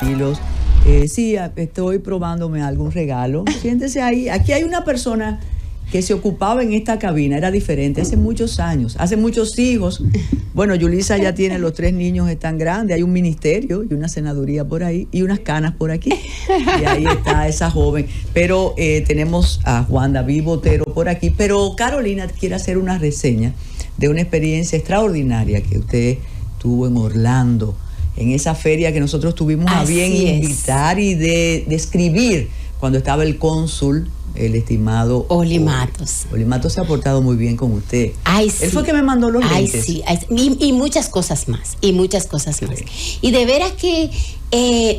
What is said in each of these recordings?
tranquilos. Sí, estoy probándome algún regalo. Siéntese ahí. Aquí hay una persona que se ocupaba en esta cabina, era diferente, hace muchos años, hace muchos hijos. Bueno, Yulisa ya tiene los 3 niños, están grandes, hay un ministerio y una senaduría por ahí y unas canas por aquí. Y ahí está esa joven. Pero tenemos a Juan David Botero por aquí. Pero Carolina quiere hacer una reseña de una experiencia extraordinaria que usted tuvo en Orlando, en esa feria que nosotros tuvimos a bien invitar y de describir cuando estaba el cónsul, el estimado Oli Matos. Oli Matos se ha portado muy bien con usted. Ay, sí. Él fue que me mandó los lentes. Sí. Y muchas cosas más. Y muchas cosas más. Y de veras que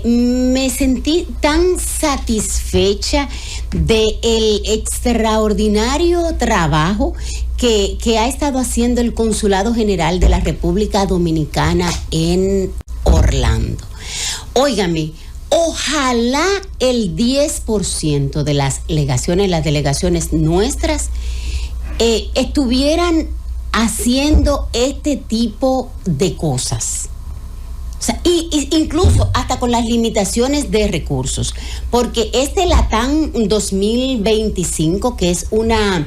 me sentí tan satisfecha del extraordinario trabajo que ha estado haciendo el Consulado General de la República Dominicana en Orlando. Óigame, ojalá el 10% de las delegaciones nuestras estuvieran haciendo este tipo de cosas. O sea, incluso hasta con las limitaciones de recursos, porque LATAM 2025, que es una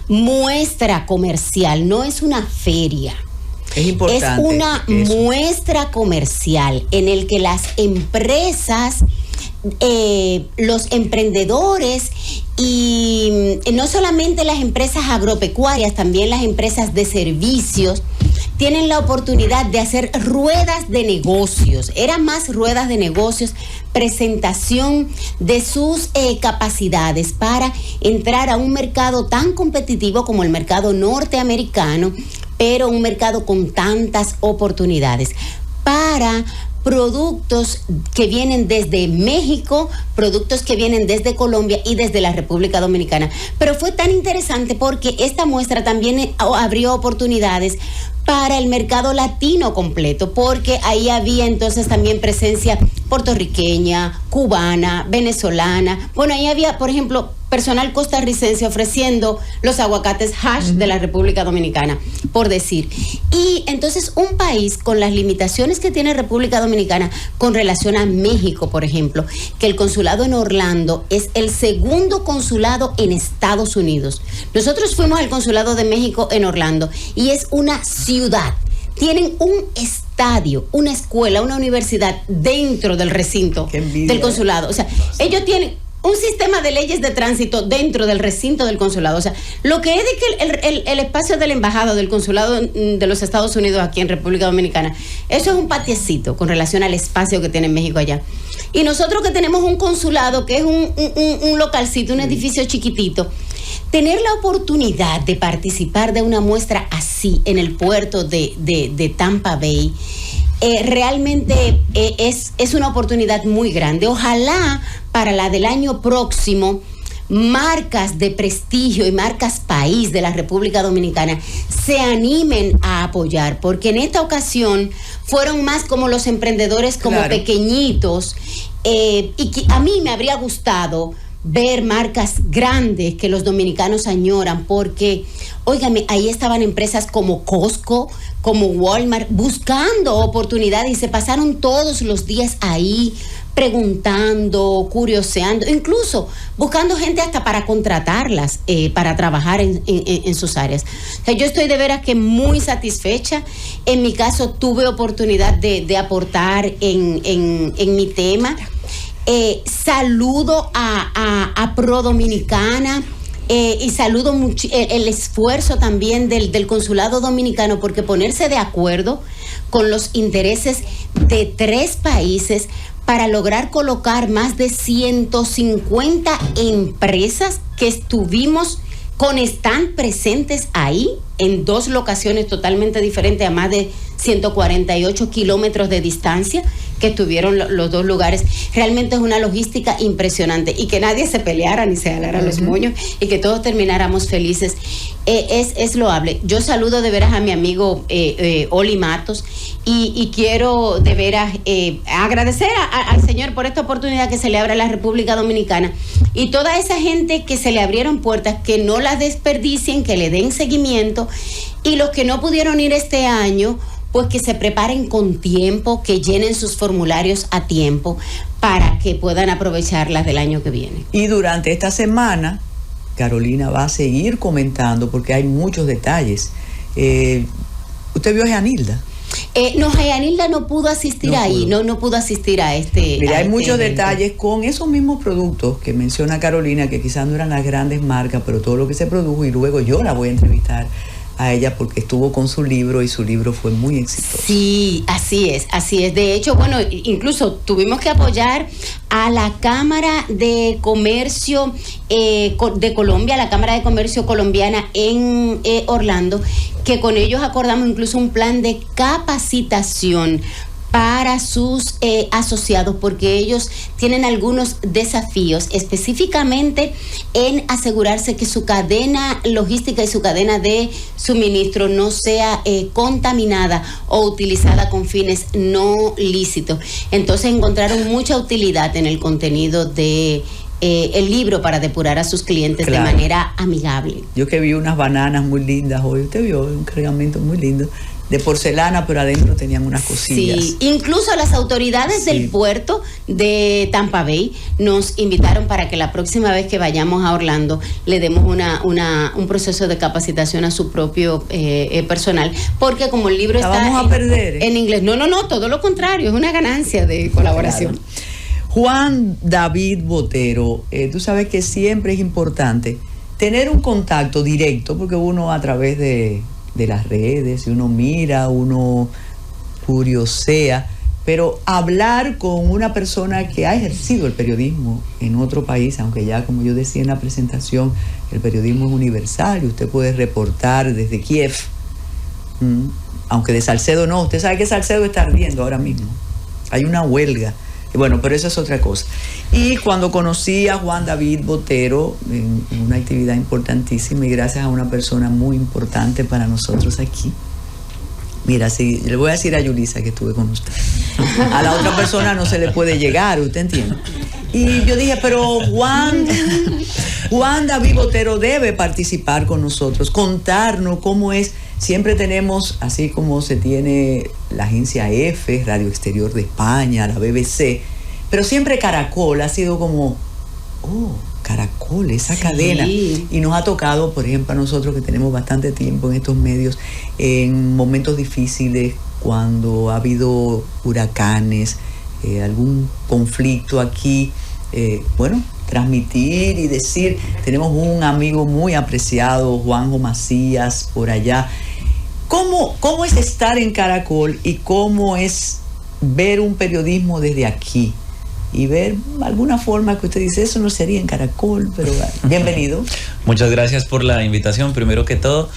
muestra comercial, no es una feria. Es importante. Es una muestra comercial en el que las empresas, los emprendedores y no solamente las empresas agropecuarias, también las empresas de servicios tienen la oportunidad de hacer ruedas de negocios. Eran más ruedas de negocios, presentación de sus capacidades para entrar a un mercado tan competitivo como el mercado norteamericano, pero un mercado con tantas oportunidades para productos que vienen desde México, productos que vienen desde Colombia y desde la República Dominicana. Pero fue tan interesante porque esta muestra también abrió oportunidades para el mercado latino completo, porque ahí había entonces también presencia puertorriqueña, cubana, venezolana. Bueno, ahí había, por ejemplo, personal costarricense ofreciendo los aguacates hash de la República Dominicana, por decir. Y entonces un país con las limitaciones que tiene República Dominicana con relación a México, por ejemplo, que el consulado en Orlando es el segundo consulado en Estados Unidos. Nosotros fuimos al consulado de México en Orlando y es una ciudad. Tienen un estadio, una escuela, una universidad dentro del recinto del consulado. O sea, ellos tienen un sistema de leyes de tránsito dentro del recinto del consulado. O sea, lo que es de que el espacio de la embajada del consulado de los Estados Unidos aquí en República Dominicana, eso es un patiecito con relación al espacio que tiene México allá. Y nosotros que tenemos un consulado que es un localcito, un edificio chiquitito, tener la oportunidad de participar de una muestra así en el puerto de Tampa Bay, realmente es una oportunidad muy grande. Ojalá para la del año próximo marcas de prestigio y marcas país de la República Dominicana se animen a apoyar, porque en esta ocasión fueron más como los emprendedores como pequeñitos, y que a mí me habría gustado ver marcas grandes que los dominicanos añoran, porque, óigame, ahí estaban empresas como Costco, como Walmart, buscando oportunidades y se pasaron todos los días ahí preguntando, curioseando, incluso buscando gente hasta para contratarlas para trabajar en sus áreas. O sea, yo estoy de veras que muy satisfecha. En mi caso tuve oportunidad de aportar en mi tema. Saludo a Pro Dominicana y saludo mucho el esfuerzo también del consulado dominicano, porque ponerse de acuerdo con los intereses de 3 países para lograr colocar más de 150 empresas que están presentes ahí en 2 locaciones totalmente diferentes a más de 148 kilómetros de distancia que estuvieron los 2 lugares. Realmente es una logística impresionante, y que nadie se peleara ni se jalara los moños y que todos termináramos felices es loable. Yo saludo de veras a mi amigo Oli Matos y quiero de veras agradecer al Señor por esta oportunidad que se le abre a la República Dominicana, y toda esa gente que se le abrieron puertas, que no las desperdicien, que le den seguimiento, y los que no pudieron ir este año, pues que se preparen con tiempo, que llenen sus formularios a tiempo para que puedan aprovecharlas del año que viene. Y durante esta semana, Carolina va a seguir comentando porque hay muchos detalles. ¿Usted vio a Janilda? No, Janilda no pudo asistir ahí, no pudo asistir a este. Mira, hay muchos evento. detalles con esos mismos productos que menciona Carolina, que quizás no eran las grandes marcas, pero todo lo que se produjo, y luego yo la voy a entrevistar a ella porque estuvo con su libro y su libro fue muy exitoso. Sí, así es. De hecho, bueno, incluso tuvimos que apoyar a la Cámara de Comercio de Colombia, la Cámara de Comercio colombiana en Orlando, que con ellos acordamos incluso un plan de capacitación para sus asociados, porque ellos tienen algunos desafíos, específicamente en asegurarse que su cadena logística y su cadena de suministro no sea contaminada o utilizada con fines no lícitos. Entonces encontraron mucha utilidad en el contenido de el libro para depurar a sus clientes de manera amigable. Yo que vi unas bananas muy lindas hoy, usted vio un cargamento muy lindo de porcelana, pero adentro tenían unas cosillas. Sí, incluso las autoridades del puerto de Tampa Bay nos invitaron para que la próxima vez que vayamos a Orlando le demos un proceso de capacitación a su propio personal, porque como el libro está vamos a perder, en inglés. No, todo lo contrario, es una ganancia de colaboración. Claro. Juan David Botero, tú sabes que siempre es importante tener un contacto directo, porque uno a través de las redes, si uno mira, uno curiosea, pero hablar con una persona que ha ejercido el periodismo en otro país, aunque ya, como yo decía en la presentación, el periodismo es universal y usted puede reportar desde Kiev, aunque de Salcedo no, usted sabe que Salcedo está ardiendo ahora mismo, hay una huelga. Bueno, pero eso es otra cosa. Y cuando conocí a Juan David Botero en una actividad importantísima y gracias a una persona muy importante para nosotros aquí, mira, sí, le voy a decir a Yulisa que estuve con usted. A la otra persona no se le puede llegar, ¿usted entiende? Y yo dije, pero Juan David Botero debe participar con nosotros, contarnos cómo es. Siempre tenemos, así como se tiene la agencia EFE, Radio Exterior de España, la BBC, pero siempre Caracol ha sido como, Caracol, esa cadena. Y nos ha tocado, por ejemplo, a nosotros que tenemos bastante tiempo en estos medios, en momentos difíciles, cuando ha habido huracanes, algún conflicto aquí, transmitir y decir, tenemos un amigo muy apreciado, Juanjo Macías, por allá. ¿Cómo es estar en Caracol y cómo es ver un periodismo desde aquí? Y ver alguna forma que usted dice, eso no sería en Caracol, pero bienvenido. Muchas gracias por la invitación, primero que todo.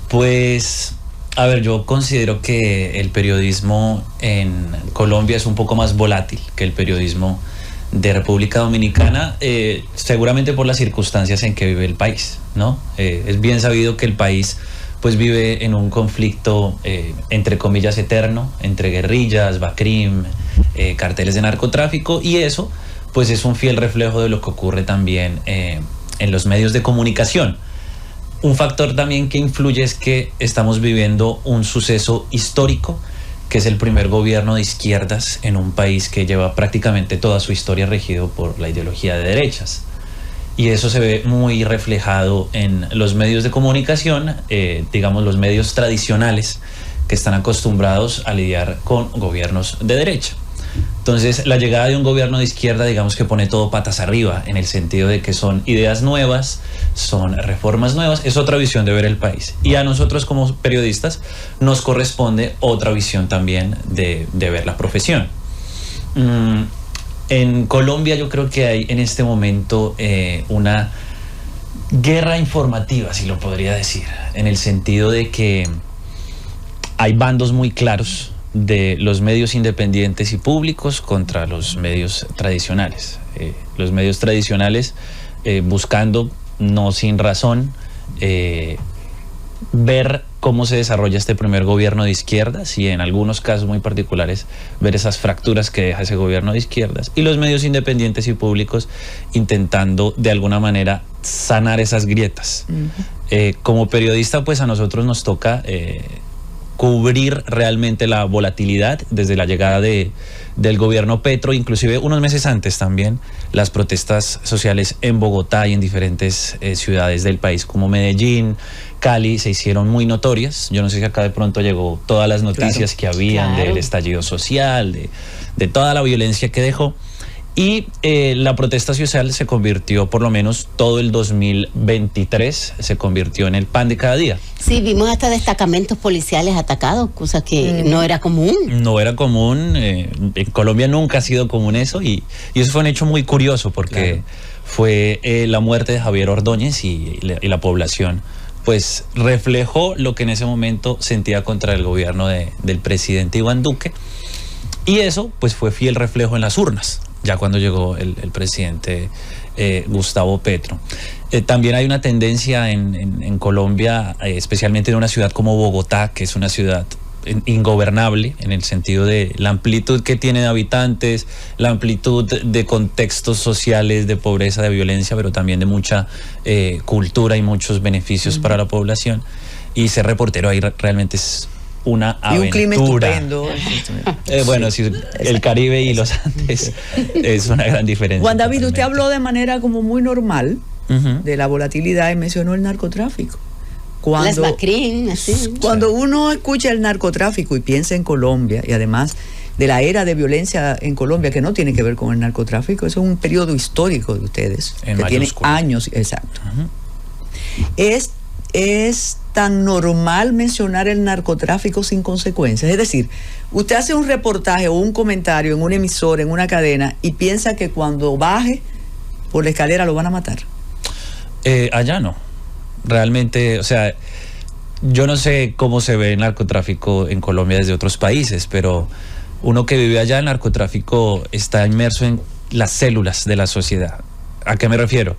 Pues, a ver, yo considero que el periodismo en Colombia es un poco más volátil que el periodismo de República Dominicana, seguramente por las circunstancias en que vive el país, ¿no? Es bien sabido que el país pues vive en un conflicto entre comillas eterno, entre guerrillas, BACRIM, carteles de narcotráfico, y eso pues es un fiel reflejo de lo que ocurre también en los medios de comunicación. Un factor también que influye es que estamos viviendo un suceso histórico, que es el primer gobierno de izquierdas en un país que lleva prácticamente toda su historia regido por la ideología de derechas. Y eso se ve muy reflejado en los medios de comunicación, digamos los medios tradicionales que están acostumbrados a lidiar con gobiernos de derecha. Entonces, la llegada de un gobierno de izquierda, digamos que pone todo patas arriba, en el sentido de que son ideas nuevas, son reformas nuevas, es otra visión de ver el país. Y a nosotros como periodistas nos corresponde otra visión también de ver la profesión. En Colombia yo creo que hay en este momento una guerra informativa, si lo podría decir, en el sentido de que hay bandos muy claros de los medios independientes y públicos contra los medios tradicionales. Los medios tradicionales buscando, no sin razón, ver cómo se desarrolla este primer gobierno de izquierdas y en algunos casos muy particulares ver esas fracturas que deja ese gobierno de izquierdas, y los medios independientes y públicos intentando de alguna manera sanar esas grietas. Como periodista pues a nosotros nos toca cubrir realmente la volatilidad desde la llegada del gobierno Petro, inclusive unos meses antes también, las protestas sociales en Bogotá y en diferentes ciudades del país como Medellín, Cali, se hicieron muy notorias. Yo no sé si acá de pronto llegó todas las noticias que habían del estallido social, de toda la violencia que dejó. Y la protesta social se convirtió, por lo menos todo el 2023, se convirtió en el pan de cada día. Sí, vimos hasta destacamentos policiales atacados, cosa que no era común. No era común, en Colombia nunca ha sido común eso, y eso fue un hecho muy curioso porque fue la muerte de Javier Ordóñez y la población pues reflejó lo que en ese momento sentía contra el gobierno del presidente Iván Duque, y eso pues fue fiel reflejo en las urnas ya cuando llegó el presidente Gustavo Petro. También hay una tendencia en Colombia, especialmente en una ciudad como Bogotá, que es una ciudad ingobernable en el sentido de la amplitud que tiene de habitantes, la amplitud de contextos sociales, de pobreza, de violencia, pero también de mucha cultura y muchos beneficios para la población. Y ser reportero ahí realmente es una aventura. Y un clima estupendo. Bueno, sí, el Caribe y los Andes es una gran diferencia. Juan David, usted habló de manera como muy normal de la volatilidad y mencionó el narcotráfico. Cuando uno escucha el narcotráfico y piensa en Colombia, y además de la era de violencia en Colombia, que no tiene que ver con el narcotráfico, eso es un periodo histórico de ustedes, que tiene años, exacto. Es tan normal mencionar el narcotráfico sin consecuencias. Es decir, usted hace un reportaje o un comentario en una emisora, en una cadena, y piensa que cuando baje por la escalera lo van a matar. Allá no. Realmente, o sea, yo no sé cómo se ve el narcotráfico en Colombia desde otros países, pero uno que vive allá, el narcotráfico está inmerso en las células de la sociedad. ¿A qué me refiero?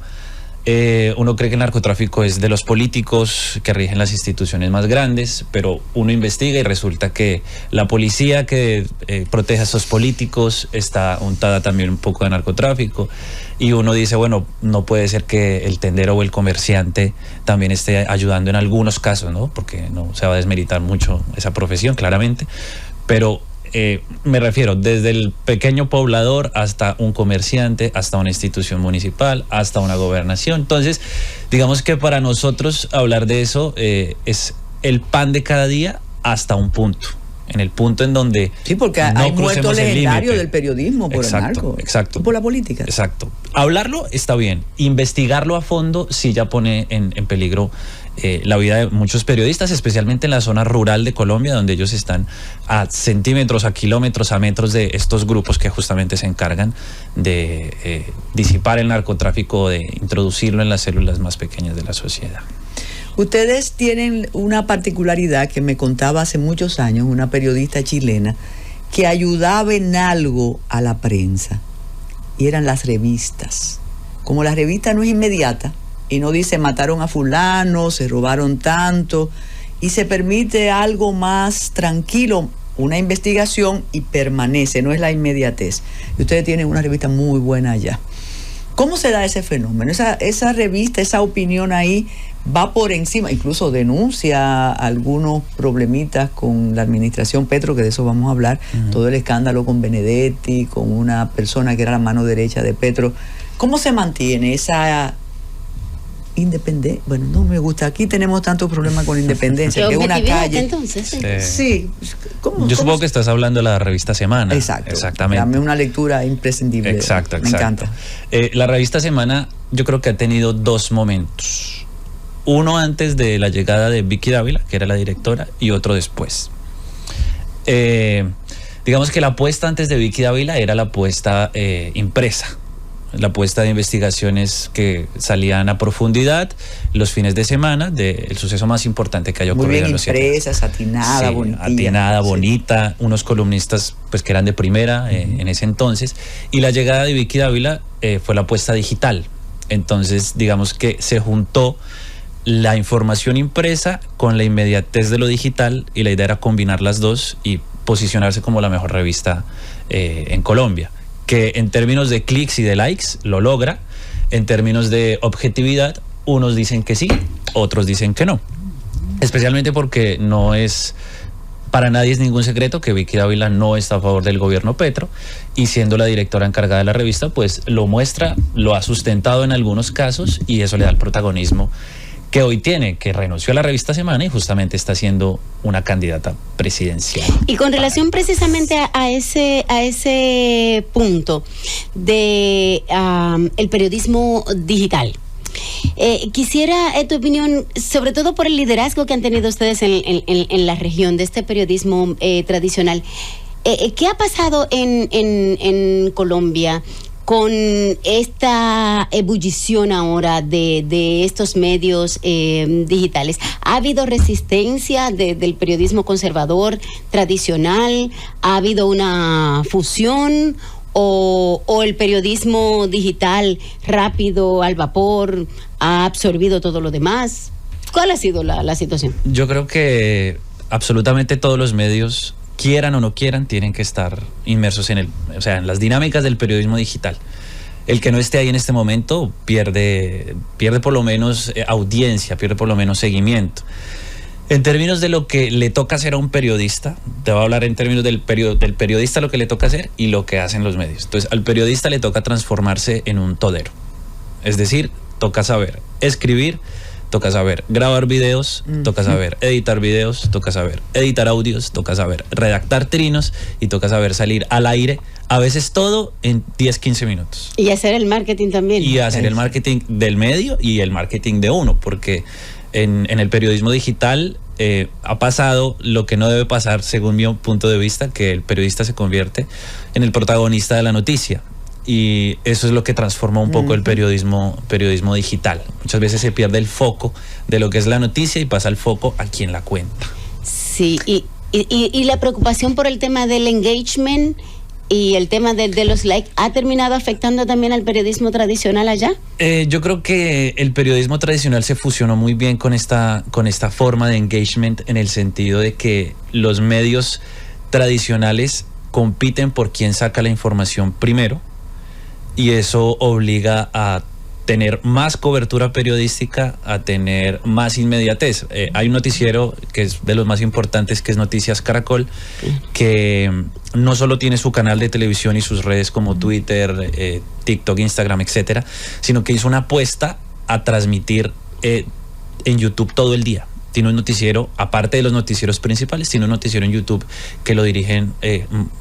Uno cree que el narcotráfico es de los políticos que rigen las instituciones más grandes, pero uno investiga y resulta que la policía que protege a esos políticos está untada también un poco de narcotráfico, y uno dice, bueno, no puede ser que el tendero o el comerciante también esté ayudando en algunos casos, ¿no? Porque no se va a desmeritar mucho esa profesión, claramente, pero me refiero desde el pequeño poblador hasta un comerciante, hasta una institución municipal, hasta una gobernación. Entonces, digamos que para nosotros hablar de eso es el pan de cada día hasta un punto. En el punto en donde sí, porque no hay muertos legendarios del periodismo por el narco. Exacto. Por la política. Exacto. Hablarlo está bien. Investigarlo a fondo sí ya pone en peligro la vida de muchos periodistas, especialmente en la zona rural de Colombia, donde ellos están a centímetros, a kilómetros, a metros de estos grupos que justamente se encargan de disipar el narcotráfico, de introducirlo en las células más pequeñas de la sociedad. Ustedes tienen una particularidad que me contaba hace muchos años una periodista chilena que ayudaba en algo a la prensa, y eran las revistas. Como la revista no es inmediata y no dice mataron a fulano, se robaron tanto, y se permite algo más tranquilo, una investigación, y permanece, no es la inmediatez. Y ustedes tienen una revista muy buena allá. ¿Cómo se da ese fenómeno? Esa revista, esa opinión ahí va por encima, incluso denuncia algunos problemitas con la administración Petro, que de eso vamos a hablar, todo el escándalo con Benedetti, con una persona que era la mano derecha de Petro. ¿Cómo se mantiene esa independencia? Bueno, no me gusta, aquí tenemos tantos problemas con independencia, que es una calle. Entonces, sí. Yo supongo que estás hablando de la revista Semana. Exacto. Exactamente. Dame una lectura imprescindible. Exacto. Me encanta. La revista Semana yo creo que ha tenido dos momentos. Uno antes de la llegada de Vicky Dávila, que era la directora, y otro después. Digamos que la apuesta antes de Vicky Dávila era la apuesta impresa, la apuesta de investigaciones que salían a profundidad los fines de semana del suceso más importante que haya ocurrido en los 7 años. Muy bien impresa, satinada, sí, bonita. Atinada, bonita, unos columnistas pues que eran de primera en ese entonces, y la llegada de Vicky Dávila fue la apuesta digital. Entonces digamos que se juntó la información impresa con la inmediatez de lo digital, y la idea era combinar las dos y posicionarse como la mejor revista en Colombia, que en términos de clics y de likes lo logra. En términos de objetividad, unos dicen que sí, otros dicen que no, especialmente porque no es Para nadie es ningún secreto que Vicky Dávila no está a favor del gobierno Petro, y siendo la directora encargada de la revista, pues lo muestra, lo ha sustentado en algunos casos, y eso le da el protagonismo que hoy tiene, que renunció a la revista Semana y justamente está siendo una candidata presidencial. Y con relación precisamente a ese punto de el periodismo digital, quisiera tu opinión, sobre todo por el liderazgo que han tenido ustedes en la región de este periodismo tradicional. ¿Qué ha pasado en Colombia con esta ebullición ahora de estos medios digitales? ¿Ha habido resistencia del periodismo conservador tradicional? ¿Ha habido una fusión? ¿O el periodismo digital rápido, al vapor, ha absorbido todo lo demás? ¿Cuál ha sido la situación? Yo creo que absolutamente todos los medios, quieran o no quieran, tienen que estar inmersos en las dinámicas del periodismo digital. El que no esté ahí en este momento pierde por lo menos audiencia, pierde por lo menos seguimiento. En términos de lo que le toca hacer a un periodista, te voy a hablar en términos del periodista, lo que le toca hacer y lo que hacen los medios. Entonces, al periodista le toca transformarse en un todero. Es decir, toca saber escribir, toca saber grabar videos, toca saber editar videos, toca saber editar audios, toca saber redactar trinos y toca saber salir al aire, a veces todo en 10-15 minutos. Y hacer el marketing también. Y hacer el marketing del medio y el marketing de uno, porque en el periodismo digital ha pasado lo que no debe pasar, según mi punto de vista, que el periodista se convierte en el protagonista de la noticia. Y eso es lo que transforma un poco el periodismo digital. Muchas veces se pierde el foco de lo que es la noticia y pasa el foco a quien la cuenta. Sí, y la preocupación por el tema del engagement y el tema de los likes, ¿ha terminado afectando también al periodismo tradicional allá? Yo creo que el periodismo tradicional se fusionó muy bien con esta forma de engagement, en el sentido de que los medios tradicionales compiten por quién saca la información primero, y eso obliga a tener más cobertura periodística, a tener más inmediatez. Hay un noticiero que es de los más importantes, que es Noticias Caracol, que no solo tiene su canal de televisión y sus redes como Twitter, TikTok, Instagram, etcétera, sino que hizo una apuesta a transmitir en YouTube todo el día. Tiene un noticiero, aparte de los noticieros principales, tiene un noticiero en YouTube que lo dirigen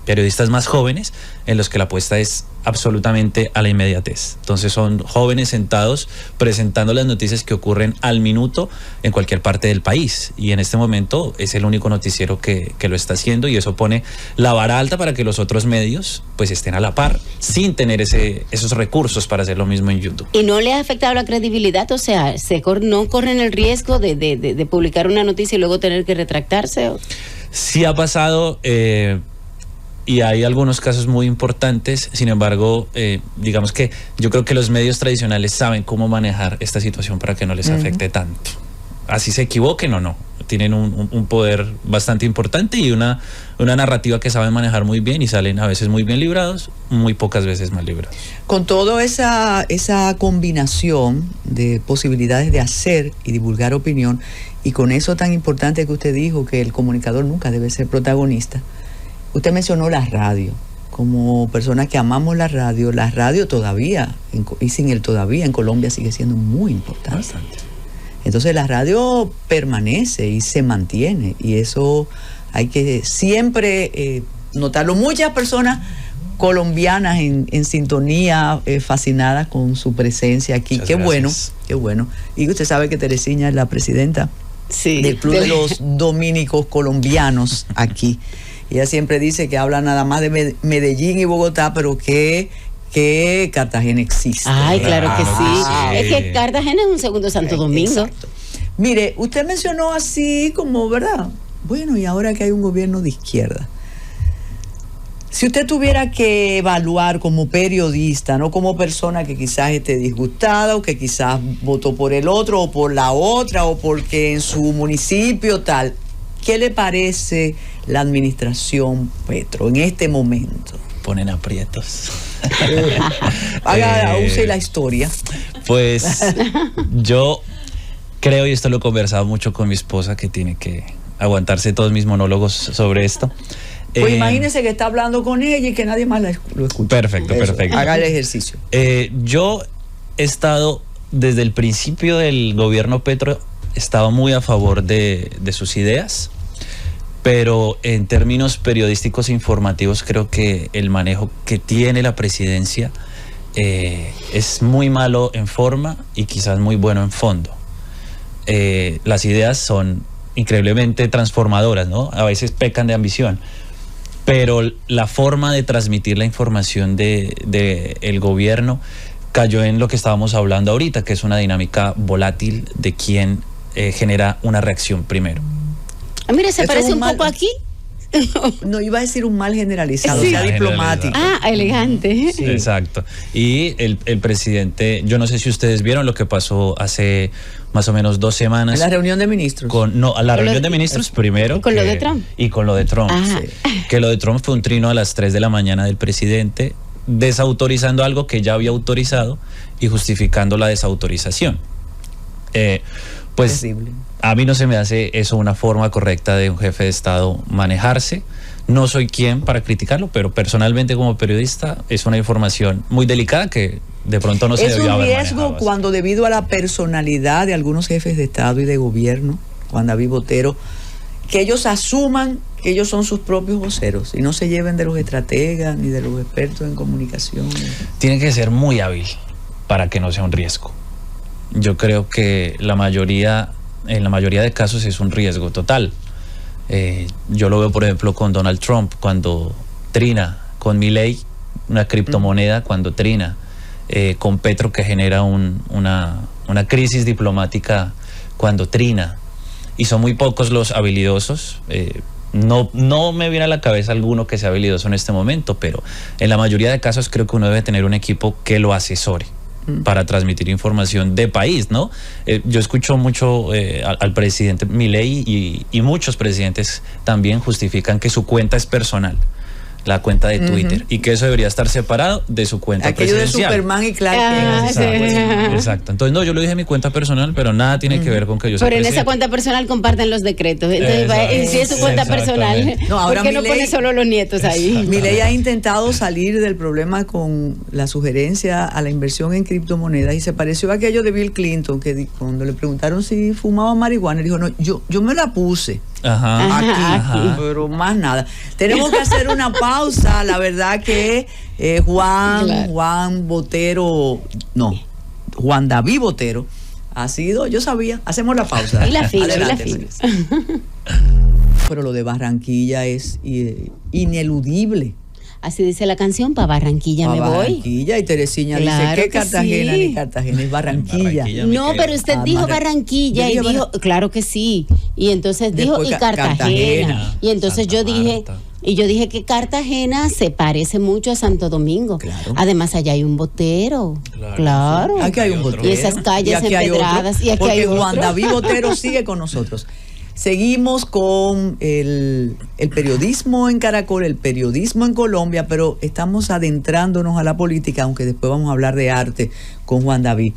periodistas más jóvenes, en los que la apuesta es absolutamente a la inmediatez. Entonces son jóvenes sentados presentando las noticias que ocurren al minuto en cualquier parte del país, y en este momento es el único noticiero que lo está haciendo, y eso pone la vara alta para que los otros medios pues estén a la par, sin tener esos recursos para hacer lo mismo en YouTube. ¿Y no le ha afectado la credibilidad? O sea, ¿no corren el riesgo de publicar una noticia y luego tener que retractarse? Sí ha pasado, y hay algunos casos muy importantes. Sin embargo, digamos que yo creo que los medios tradicionales saben cómo manejar esta situación para que no les afecte tanto. Así se equivoquen o no, tienen un poder bastante importante y una narrativa que saben manejar muy bien, y salen a veces muy bien librados, muy pocas veces mal librados. Con toda esa combinación de posibilidades de hacer y divulgar opinión, y con eso tan importante que usted dijo, que el comunicador nunca debe ser protagonista, usted mencionó la radio. Como personas que amamos la radio todavía, y sin el todavía, en Colombia sigue siendo muy importante. Bastante. Entonces la radio permanece y se mantiene, y eso hay que siempre notarlo. Muchas personas colombianas en sintonía, fascinadas con su presencia aquí. Muchas qué gracias. Bueno, qué bueno. Y usted sabe que Teresina es la presidenta del Club de los Dominicos Colombianos aquí. Ella siempre dice que habla nada más de Medellín y Bogotá, pero que Cartagena existe. Ay, claro que sí. Sí. Es que Cartagena es un segundo Santo Domingo. Exacto. Mire, usted mencionó así como, ¿verdad? Bueno, y ahora que hay un gobierno de izquierda, si usted tuviera que evaluar como periodista, no como persona que quizás esté disgustada, o que quizás votó por el otro o por la otra, o porque en su municipio tal, ¿qué le parece la administración Petro en este momento? Ponen aprietos. Use la historia. Pues yo creo, y esto lo he conversado mucho con mi esposa, que tiene que aguantarse todos mis monólogos sobre esto. Pues imagínese que está hablando con ella y que nadie más lo escucha. Perfecto, Eso, perfecto. Haga el ejercicio. Yo he estado, desde el principio del gobierno Petro, he estado muy a favor de sus ideas, pero en términos periodísticos e informativos creo que el manejo que tiene la presidencia es muy malo en forma y quizás muy bueno en fondo. Las ideas son increíblemente transformadoras, ¿no? A veces pecan de ambición, pero la forma de transmitir la información del gobierno cayó en lo que estábamos hablando ahorita, que es una dinámica volátil de quien genera una reacción primero. Mire, se Esto parece es un mal- poco aquí. No, iba a decir un mal generalizado, Sí. sea Mal diplomático. Elegante. Sí. Exacto. Y el presidente, yo no sé si ustedes vieron lo que pasó hace más o menos 2 semanas. En la reunión de ministros. A la Con reunión lo- de ministros primero. con lo de Trump. Y con lo de Trump. Ajá. Sí. Que lo de Trump fue un trino a las 3 de la mañana del presidente, desautorizando algo que ya había autorizado y justificando la desautorización. Pues Terrible. a mí no se me hace eso una forma correcta de un jefe de Estado manejarse. No soy quien para criticarlo, pero personalmente como periodista es una información muy delicada que de pronto no se Es debió un haber riesgo manejado así. cuando, debido a la personalidad de algunos jefes de Estado y de gobierno, Juan David Botero, que ellos asuman que ellos son sus propios voceros y no se lleven de los estrategas ni de los expertos en comunicación. Tiene que ser muy hábil para que no sea un riesgo. Yo creo que en la mayoría de casos es un riesgo total. Yo lo veo, por ejemplo, con Donald Trump, cuando trina, con Milei, una criptomoneda, cuando trina, con Petro, que genera una crisis diplomática cuando trina. Y son muy pocos los habilidosos. No me viene a la cabeza alguno que sea habilidoso en este momento, pero en la mayoría de casos creo que uno debe tener un equipo que lo asesore para transmitir información de país, ¿no? Yo escucho mucho al presidente Milei y muchos presidentes también justifican que su cuenta es personal, la cuenta de Twitter, y que eso debería estar separado de su cuenta Aquello de presidencial. Superman y Clark Ah, Kent. sí. Exacto. Entonces, no, yo lo dije en mi cuenta personal, pero nada tiene que ver con que yo sea Pero en esa presidente. cuenta personal comparten los decretos. Entonces, Exacto. si es su cuenta personal, Exactamente. No, ¿por ahora qué no Milei- pone solo los nietos ahí? Milei ha intentado salir del problema con la sugerencia a la inversión en criptomonedas y se pareció a aquello de Bill Clinton, que cuando le preguntaron si fumaba marihuana, dijo, no, yo me la puse. Ajá. Aquí, pero más nada. Tenemos que hacer una pausa. La verdad que Claro. Juan David Botero ha sido, yo sabía, hacemos la pausa. Y la fila, Adelante, y la fila. Luis. Pero lo de Barranquilla es ineludible. Así dice la canción, para Barranquilla Pa' me voy. Barranquilla, y Teresina Claro dice que que Cartagena sí. ni Cartagena, es Barranquilla. Barranquilla. mi No, querida. pero usted Ah, dijo Barra- Barranquilla Yo y dije dijo, claro que sí. Y entonces Después dijo, y Cartagena. Cartagena. Y entonces Santa yo dije, Marta. y yo dije que Cartagena se parece mucho a Santo Domingo. Claro. Además, allá hay un botero. Claro, Claro. Aquí hay un Y botero. Y esas calles aquí hay empedradas, otro, y aquí porque hay otro. Juan David Botero sigue con nosotros. Seguimos con el periodismo en Caracol, el periodismo en Colombia, pero estamos adentrándonos a la política, aunque después vamos a hablar de arte con Juan David.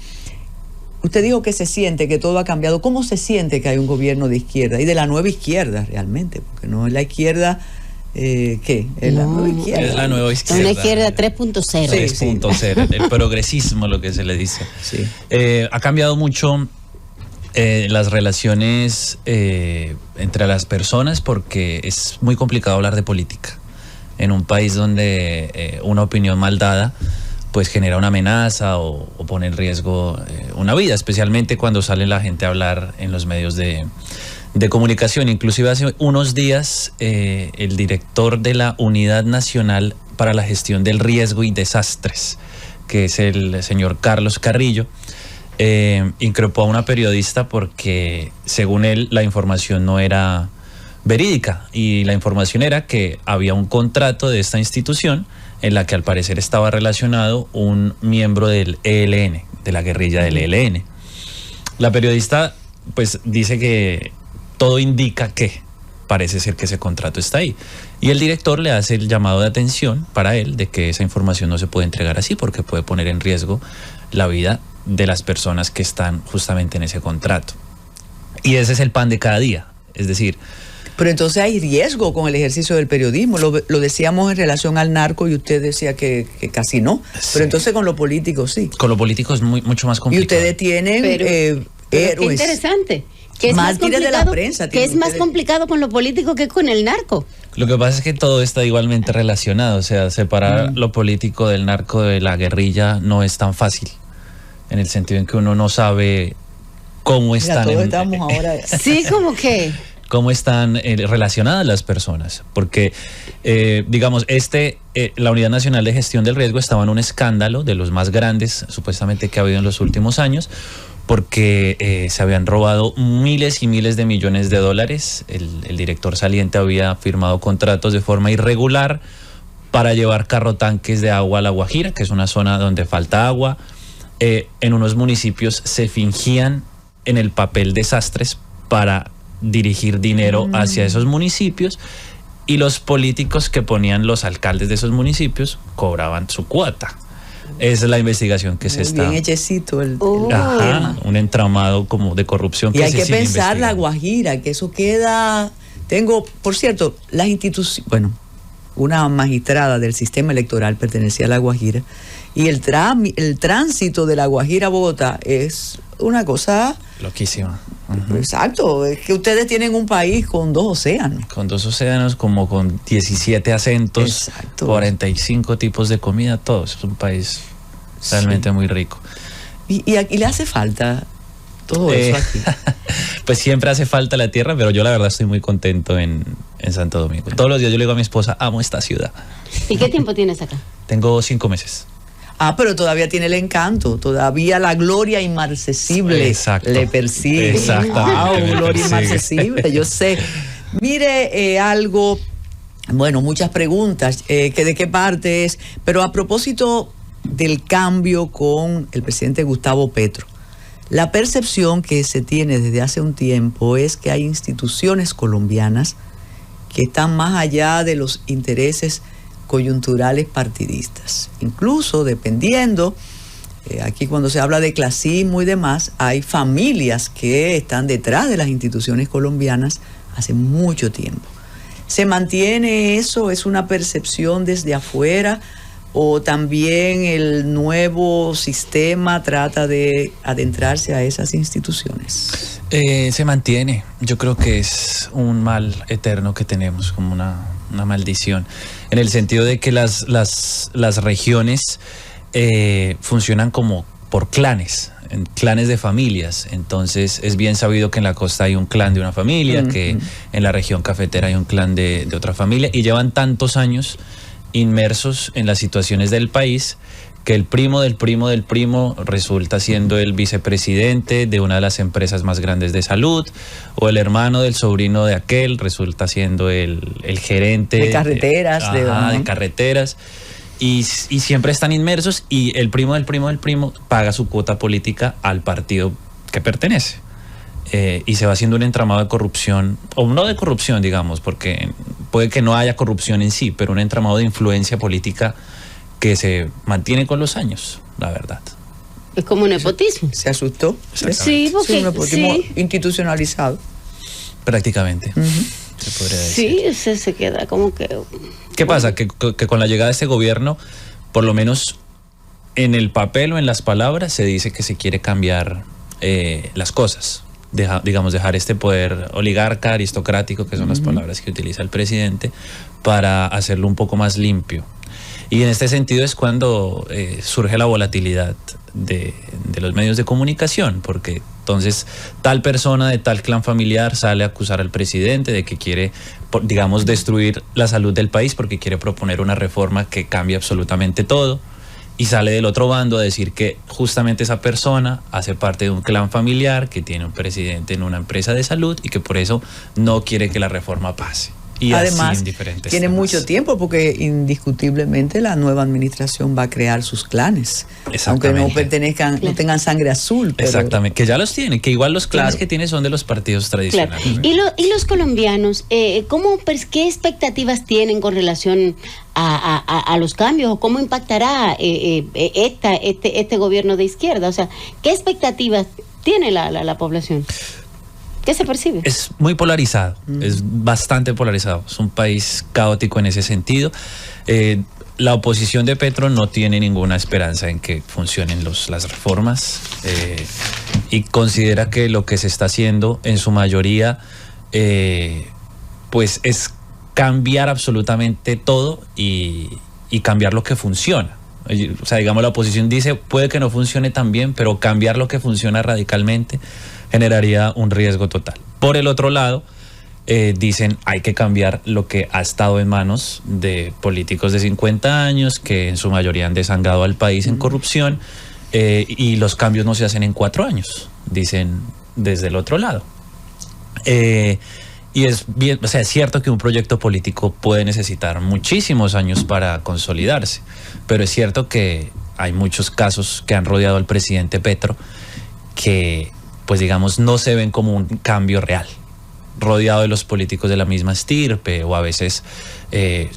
Usted dijo que se siente que todo ha cambiado. ¿Cómo se siente que hay un gobierno de izquierda y de la nueva izquierda realmente? Porque no es la izquierda, ¿qué? Es la No, nueva izquierda. Es la nueva izquierda. Una izquierda 3.0. 3.0, el progresismo, lo que se le dice. Sí. Ha cambiado mucho las relaciones entre las personas porque es muy complicado hablar de política. En un país donde una opinión mal dada pues genera una amenaza o pone en riesgo una vida, especialmente cuando sale la gente a hablar en los medios de comunicación. Inclusive hace unos días el director de la Unidad Nacional para la Gestión del Riesgo y Desastres, que es el señor Carlos Carrillo, increpó a una periodista porque, según él, la información no era verídica, y la información era que había un contrato de esta institución en la que al parecer estaba relacionado un miembro del ELN, de la guerrilla del ELN. La periodista pues dice que todo indica que parece ser que ese contrato está ahí, y el director le hace el llamado de atención para él de que esa información no se puede entregar así porque puede poner en riesgo la vida de las personas que están justamente en ese contrato. Y ese es el pan de cada día. Es decir, Pero entonces hay riesgo con el ejercicio del periodismo. Lo decíamos en relación al narco y usted decía que casi no. Sí. Pero entonces con lo político sí. Con lo político es mucho más Y complicado. ustedes tienen Pero héroes. qué interesante. Que es más Mártires de la complicado, prensa que tienen es más ustedes. complicado con lo político que con el narco. Lo que pasa es que todo está igualmente relacionado, o sea, separar lo político del narco, de la guerrilla, no es tan fácil, en el sentido en que uno no sabe cómo Mira, están, todos estamos ahora. Sí, como que. cómo están relacionadas las personas, porque digamos, la Unidad Nacional de Gestión del Riesgo estaba en un escándalo de los más grandes, supuestamente, que ha habido en los últimos años, porque se habían robado miles y miles de millones de dólares. El director saliente había firmado contratos de forma irregular para llevar carrotanques de agua a La Guajira, que es una zona donde falta agua. En unos municipios se fingían en el papel desastres para dirigir dinero hacia esos municipios, y los políticos que ponían los alcaldes de esos municipios cobraban su cuota. Esa es la investigación que se Muy está... bien hechecito el Ajá, un entramado como de corrupción. Y hay se que sigue pensar La investigando. Guajira, que eso queda... Por cierto, las instituciones... Bueno, una magistrada del sistema electoral pertenecía a La Guajira, y el tránsito de La Guajira a Bogotá es una cosa... Loquísima. Ujú. Exacto, es que ustedes tienen un país con 2 océanos. Con 2 océanos, como con 17 acentos, Exacto. 45 tipos de comida, todo. Es un país realmente muy rico. Y aquí le hace falta todo eso aquí. Pues siempre hace falta la tierra, pero yo la verdad estoy muy contento en Santo Domingo. Todos los días yo le digo a mi esposa, amo esta ciudad. ¿Y qué tiempo tienes acá? Tengo 5 meses. Pero todavía tiene el encanto, todavía la gloria inmarcesible Exacto. le persigue. Exactamente, me Gloria persigue. inmarcesible, yo sé. Mire, algo, bueno, muchas preguntas, que de qué parte es, pero a propósito del cambio con el presidente Gustavo Petro, la percepción que se tiene desde hace un tiempo es que hay instituciones colombianas que están más allá de los intereses coyunturales partidistas. Incluso dependiendo, aquí cuando se habla de clasismo y demás, hay familias que están detrás de las instituciones colombianas hace mucho tiempo. ¿Se mantiene eso? ¿Es una percepción desde afuera? ¿O también el nuevo sistema trata de adentrarse a esas instituciones? Se mantiene. Yo creo que es un mal eterno que tenemos, como una maldición, en el sentido de que las regiones funcionan como por clanes, en clanes de familias. Entonces es bien sabido que en la costa hay un clan de una familia, que en la región cafetera hay un clan de otra familia, y llevan tantos años inmersos en las situaciones del país que el primo del primo del primo resulta siendo el vicepresidente de una de las empresas más grandes de salud, o el hermano del sobrino de aquel resulta siendo el gerente de carreteras. de carreteras, y siempre están inmersos, y el primo del primo del primo paga su cuota política al partido que pertenece. Y se va haciendo un entramado de corrupción, o no de corrupción, digamos, porque puede que no haya corrupción en sí, pero un entramado de influencia política que se mantiene con los años, la verdad. Es como un nepotismo. ¿Se asustó? Sí, porque un nepotismo sí. institucionalizado. Prácticamente, se podría decir. Sí, se queda como que... ¿Qué pasa? Que con la llegada de este gobierno, por lo menos en el papel o en las palabras, se dice que se quiere cambiar las cosas. Dejar este poder oligarca, aristocrático, que son las palabras que utiliza el presidente, para hacerlo un poco más limpio. Y en este sentido es cuando surge la volatilidad de los medios de comunicación, porque entonces tal persona de tal clan familiar sale a acusar al presidente de que quiere, digamos, destruir la salud del país porque quiere proponer una reforma que cambie absolutamente todo, y sale del otro bando a decir que justamente esa persona hace parte de un clan familiar que tiene un presidente en una empresa de salud y que por eso no quiere que la reforma pase. Y además, así en diferentes tiene temas. mucho tiempo, porque indiscutiblemente la nueva administración va a crear sus clanes, aunque no pertenezcan, no tengan sangre azul. Pero... Exactamente, que ya los tiene, que igual los clanes Claro. que tiene son de los partidos tradicionales. Claro. ¿Y los colombianos, qué expectativas tienen con relación a los cambios? ¿O cómo impactará este gobierno de izquierda? O sea, ¿qué expectativas tiene la población? ¿Qué se percibe? Es muy polarizado, es bastante polarizado. Es un país caótico en ese sentido. La oposición de Petro no tiene ninguna esperanza en que funcionen las reformas y considera que lo que se está haciendo en su mayoría pues es cambiar absolutamente todo y cambiar lo que funciona. O sea, digamos, la oposición dice, puede que no funcione tan bien, pero cambiar lo que funciona radicalmente generaría un riesgo total. Por el otro lado, dicen, hay que cambiar lo que ha estado en manos de políticos de 50 años, que en su mayoría han desangrado al país en corrupción, y los cambios no se hacen en 4 años, dicen desde el otro lado. Y es bien, o sea, es cierto que un proyecto político puede necesitar muchísimos años para consolidarse, pero es cierto que hay muchos casos que han rodeado al presidente Petro que, pues digamos, no se ven como un cambio real, rodeado de los políticos de la misma estirpe o a veces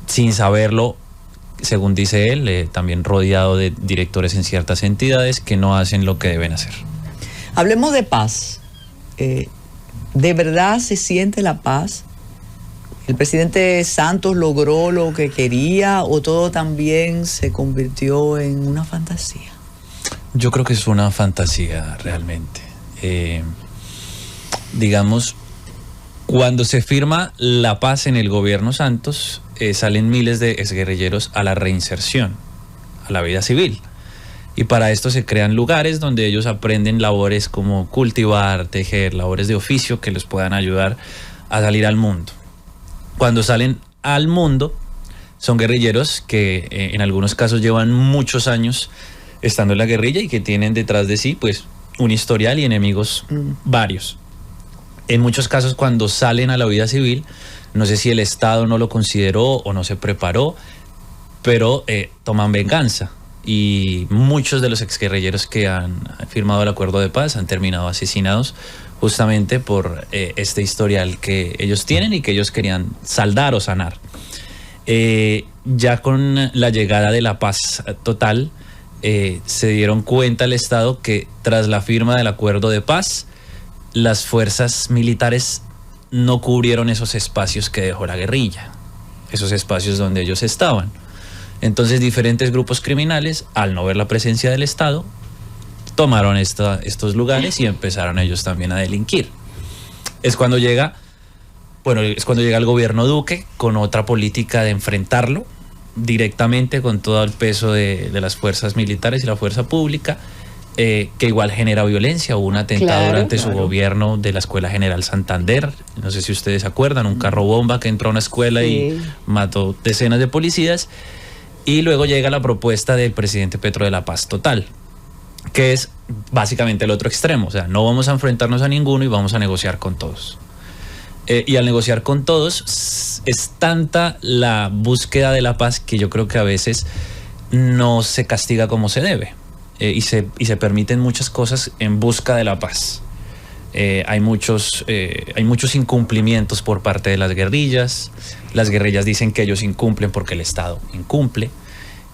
sin saberlo, según dice él, también rodeado de directores en ciertas entidades que no hacen lo que deben hacer. Hablemos de paz. ¿De verdad se siente la paz? ¿El presidente Santos logró lo que quería o todo también se convirtió en una fantasía? Yo creo que es una fantasía realmente. Digamos, cuando se firma la paz en el gobierno Santos, salen miles de exguerrilleros a la reinserción, a la vida civil. Y para esto se crean lugares donde ellos aprenden labores como cultivar, tejer, labores de oficio que les puedan ayudar a salir al mundo. Cuando salen al mundo, son guerrilleros que en algunos casos llevan muchos años estando en la guerrilla y que tienen detrás de sí pues un historial y enemigos varios. En muchos casos, cuando salen a la vida civil, no sé si el Estado no lo consideró o no se preparó, pero toman venganza. Y muchos de los exguerrilleros que han firmado el acuerdo de paz han terminado asesinados justamente por este historial que ellos tienen y que ellos querían saldar o sanar. Ya con la llegada de la paz total, se dieron cuenta el Estado que tras la firma del acuerdo de paz, las fuerzas militares no cubrieron esos espacios que dejó la guerrilla, esos espacios donde ellos estaban. Entonces diferentes grupos criminales, al no ver la presencia del Estado, tomaron estos lugares y empezaron ellos también a delinquir. Es cuando llega el gobierno Duque con otra política de enfrentarlo directamente con todo el peso de las fuerzas militares y la fuerza pública, que igual genera violencia. Hubo un atentado durante su gobierno de la Escuela General Santander, no sé si ustedes se acuerdan, un carro bomba que entró a una escuela y mató decenas de policías. Y luego llega la propuesta del presidente Petro de la paz total, que es básicamente el otro extremo. O sea, no vamos a enfrentarnos a ninguno y vamos a negociar con todos. Y al negociar con todos, es tanta la búsqueda de la paz que yo creo que a veces no se castiga como se debe. Y se permiten muchas cosas en busca de la paz. Hay muchos incumplimientos por parte de las guerrillas. Las guerrillas dicen que ellos incumplen porque el Estado incumple.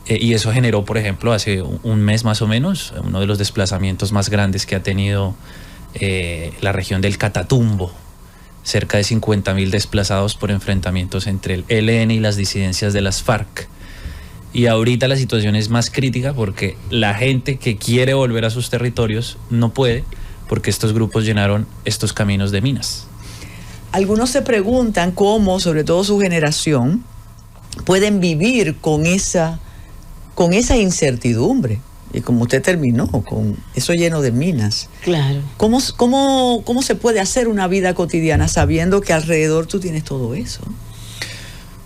Y eso generó, por ejemplo, hace un mes más o menos, uno de los desplazamientos más grandes que ha tenido la región del Catatumbo. Cerca de 50.000 desplazados por enfrentamientos entre el ELN y las disidencias de las FARC. Y ahorita la situación es más crítica porque la gente que quiere volver a sus territorios no puede, porque estos grupos llenaron estos caminos de minas. Algunos se preguntan cómo, sobre todo su generación, pueden vivir con esa incertidumbre. Y como usted terminó, con eso lleno de minas. Claro. ¿Cómo se puede hacer una vida cotidiana sabiendo que alrededor tú tienes todo eso?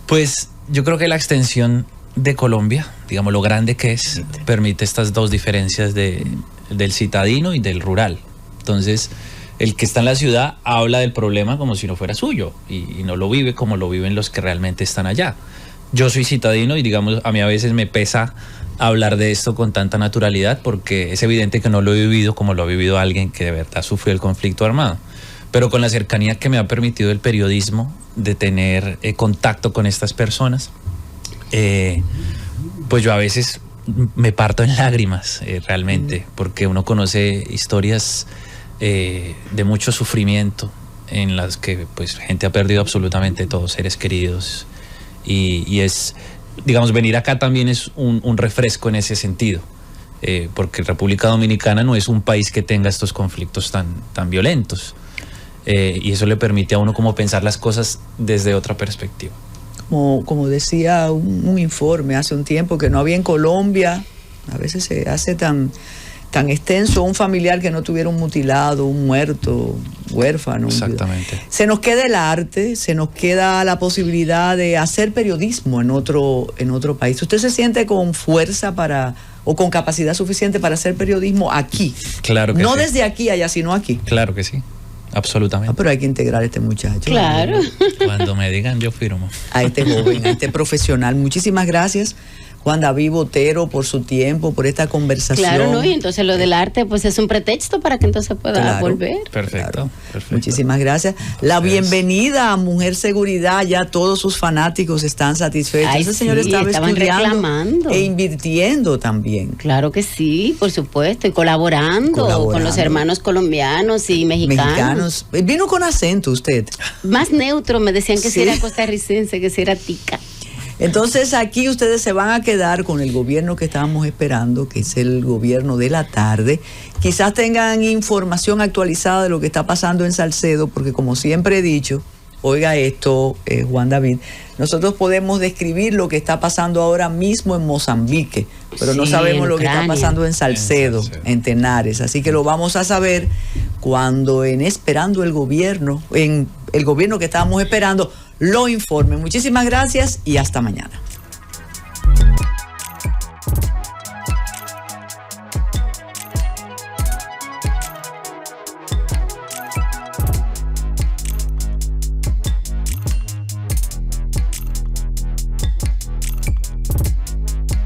Pues yo creo que la extensión de Colombia, digamos lo grande que es, permite estas dos diferencias del citadino y del rural. Entonces, el que está en la ciudad habla del problema como si no fuera suyo y no lo vive como lo viven los que realmente están allá. Yo soy citadino y digamos, a mí a veces me pesa hablar de esto con tanta naturalidad porque es evidente que no lo he vivido como lo ha vivido alguien que de verdad sufrió el conflicto armado. Pero con la cercanía que me ha permitido el periodismo de tener contacto con estas personas, pues yo a veces me parto en lágrimas realmente, porque uno conoce historias de mucho sufrimiento, en las que pues gente ha perdido absolutamente todos, seres queridos, y es, digamos, venir acá también es un refresco en ese sentido, porque República Dominicana no es un país que tenga estos conflictos tan violentos, y eso le permite a uno como pensar las cosas desde otra perspectiva. Como decía un informe hace un tiempo, que no había en Colombia, a veces se hace tan extenso, un familiar que no tuviera un mutilado, un muerto, huérfano. Exactamente. Se nos queda el arte, se nos queda la posibilidad de hacer periodismo en otro país. ¿Usted se siente con fuerza o con capacidad suficiente para hacer periodismo aquí? Claro que no sí. desde aquí allá, sino aquí. Claro que sí, absolutamente. Pero hay que integrar a este muchacho. Claro. Cuando me digan, yo firmo. A este joven, a este profesional. Muchísimas gracias, Juan David Botero, por su tiempo, por esta conversación. Claro, ¿no? Y entonces lo del arte pues es un pretexto para que entonces pueda volver. Perfecto, Claro. perfecto. Muchísimas gracias. La bienvenida a Mujer Seguridad, ya todos sus fanáticos están satisfechos. Ay, Ese señor sí, estaba estaban estudiando reclamando. e invirtiendo también. Claro que sí, por supuesto, y colaborando con los hermanos colombianos y mexicanos. Vino con acento usted. Más neutro, me decían que Sí. si era costarricense, que si era tica. Entonces aquí ustedes se van a quedar con el gobierno que estábamos esperando, que es el gobierno de la tarde. Quizás tengan información actualizada de lo que está pasando en Salcedo, porque como siempre he dicho, oiga esto, Juan David, nosotros podemos describir lo que está pasando ahora mismo en Mozambique, pero no Sí, sabemos en lo que está Ucrania. pasando en Salcedo, en Tenares. Así que lo vamos a saber cuando en el gobierno que estábamos esperando, lo informe. Muchísimas gracias y hasta mañana.